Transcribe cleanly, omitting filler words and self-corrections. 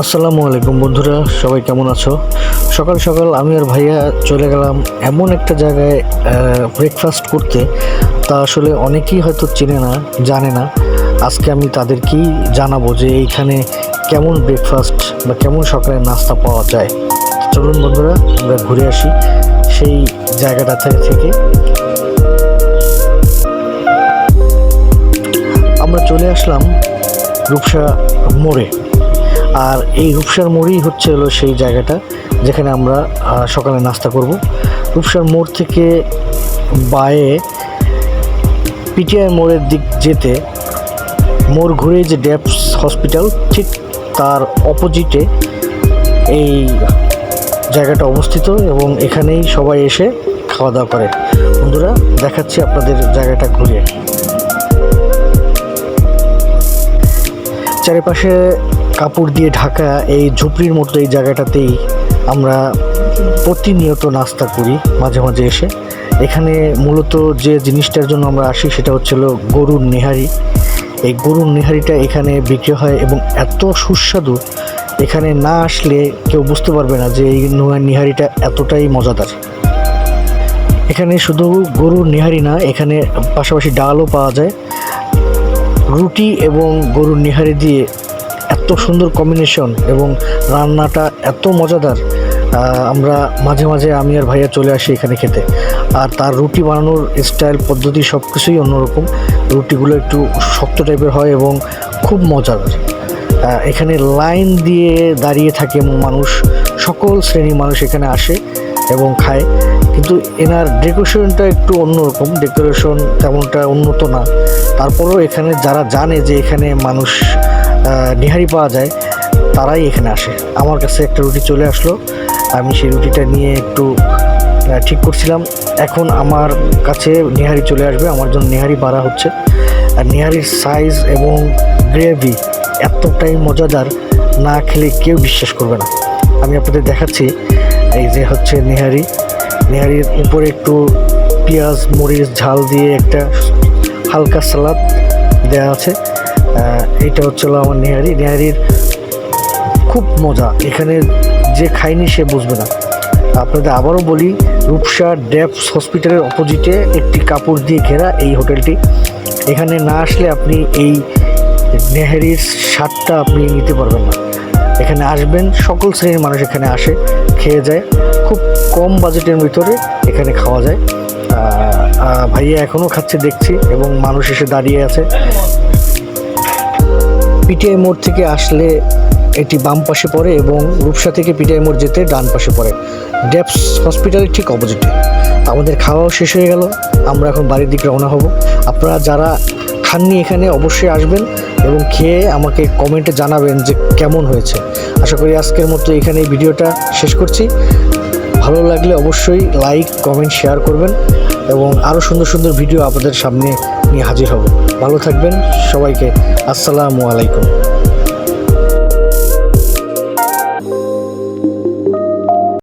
আসসালামু আলাইকুম বন্ধুরা, সবাই কেমন আছো? সকাল সকাল আমি আর ভাইয়া চলে গেলাম এমন একটা জায়গায় ব্রেকফাস্ট করতে। তা আসলে অনেকেই হয়তো চেনে না, জানে না। আজকে আমি তাদেরকেই জানাবো যে এইখানে কেমন ব্রেকফাস্ট বা কেমন সকালের নাস্তা পাওয়া যায়। চলুন বন্ধুরা, আমরা ঘুরে আসি সেই জায়গাটা থেকে। আমরা চলে আসলাম রূপসা মোড়ে। আর এই রূপসার মোড়ই হলো সেই জায়গাটা যেখানে আমরা সকালে নাস্তা করব। রূপসার মোড় থেকে বায়ে পিটিআই মোড়ের দিক যেতে মোড় ঘুরে যে ড্যাপস হসপিটাল, ঠিক তার অপোজিটে এই জায়গাটা অবস্থিত এবং এখানেই সবাই এসে খাওয়া দাওয়া করে। বন্ধুরা, দেখাচ্ছি আপনাদের জায়গাটা ঘুরে। চারিপাশে কাপড় দিয়ে ঢাকা এই ঝুপড়ির মতো এই জায়গাটাতেই আমরা প্রতিনিয়ত নাস্তা করি মাঝে মাঝে এসে। এখানে মূলত যে জিনিসটার জন্য আমরা আসি সেটা হচ্ছিল গরুর নেহারি। এই গরুর নেহারিটা এখানে বিক্রি হয় এবং এত সুস্বাদু, এখানে না আসলে কেউ বুঝতে পারবে না যে এই নেহারিটা এতটাই মজাদার। এখানে শুধু গরুর নেহারি না, এখানে পাশাপাশি ডালও পাওয়া যায়। রুটি এবং গরুর নেহারি দিয়ে এত সুন্দর কম্বিনেশন এবং রান্নাটা এত মজাদার। আমরা মাঝে মাঝে আমি আর ভাইয়া চলে আসি এখানে খেতে। আর তার রুটি বানানোর স্টাইল, পদ্ধতি সব কিছুই অন্যরকম। রুটিগুলো একটু শক্ত টাইপের হয় এবং খুব মজাদার। এখানে লাইন দিয়ে দাঁড়িয়ে থাকে মানুষ, সকল শ্রেণীর মানুষ এখানে আসে এবং খায়। কিন্তু এনার ডেকোরেশনটা একটু অন্যরকম, ডেকোরেশন তেমনটা উন্নত না। তারপরেও এখানে যারা জানে যে এখানে মানুষ নেহারি পাওয়া যায় তারাই এখানে আসে। আমার কাছে একটা রুটি চলে আসলো, আমি সেই রুটিটা নিয়ে একটু ঠিক করছিলাম। এখন আমার কাছে নেহারি চলে আসবে, আমার জন্য নেহারি বাড়া হচ্ছে। আর নেহারির সাইজ এবং গ্রেভি এতটাই মজাদার, না খেলে কেউ বিশ্বাস করবে না। আমি আপনাদের দেখাচ্ছি। এই যে হচ্ছে নেহারির উপরে একটু পেঁয়াজ মরিচ ঝাল দিয়ে একটা হালকা সালাদ দেওয়া আছে। এইটা হচ্ছিল আমার নেহারির খুব মজা। এখানে যে খায়নি সে বুঝবে না। আপনাদের আবারও বলি, রূপসা ড্যাপস হসপিটালের অপোজিটে একটি কাপড় দিয়ে ঘেরা এই হোটেলটি। এখানে না আসলে আপনি এই নেহারির স্বাদটা আপনি নিতে পারবেন না। এখানে আসবেন, সকল শ্রেণীর মানুষ এখানে আসে, খেয়ে যায়। খুব কম বাজেটের ভিতরে এখানে খাওয়া যায়। ভাইয়া এখনও খাচ্ছে দেখছি এবং মানুষ এসে দাঁড়িয়ে আছে। পিটিআই মোড় থেকে আসলে এটি বাম পাশে পড়ে এবং রূপসা থেকে পিটিআই মোড় যেতে ডান পাশে পড়ে, ড্যাপস হসপিটালের ঠিক অপোজিটে। আমাদের খাওয়াও শেষ হয়ে গেল, আমরা এখন বাড়ির দিকে রওনা হব। আপনারা যারা খাননি এখানে অবশ্যই আসবেন এবং খেয়ে আমাকে কমেন্টে জানাবেন যে কেমন হয়েছে। আশা করি আজকের মতো এখানে এই ভিডিওটা শেষ করছি। ভালো লাগলে অবশ্যই লাইক, কমেন্ট, শেয়ার করবেন এবং আরও সুন্দর সুন্দর ভিডিও আপনাদের সামনে নিয়ে হাজির হব। ভালো থাকবেন সবাইকে। আসসালামু আলাইকুম।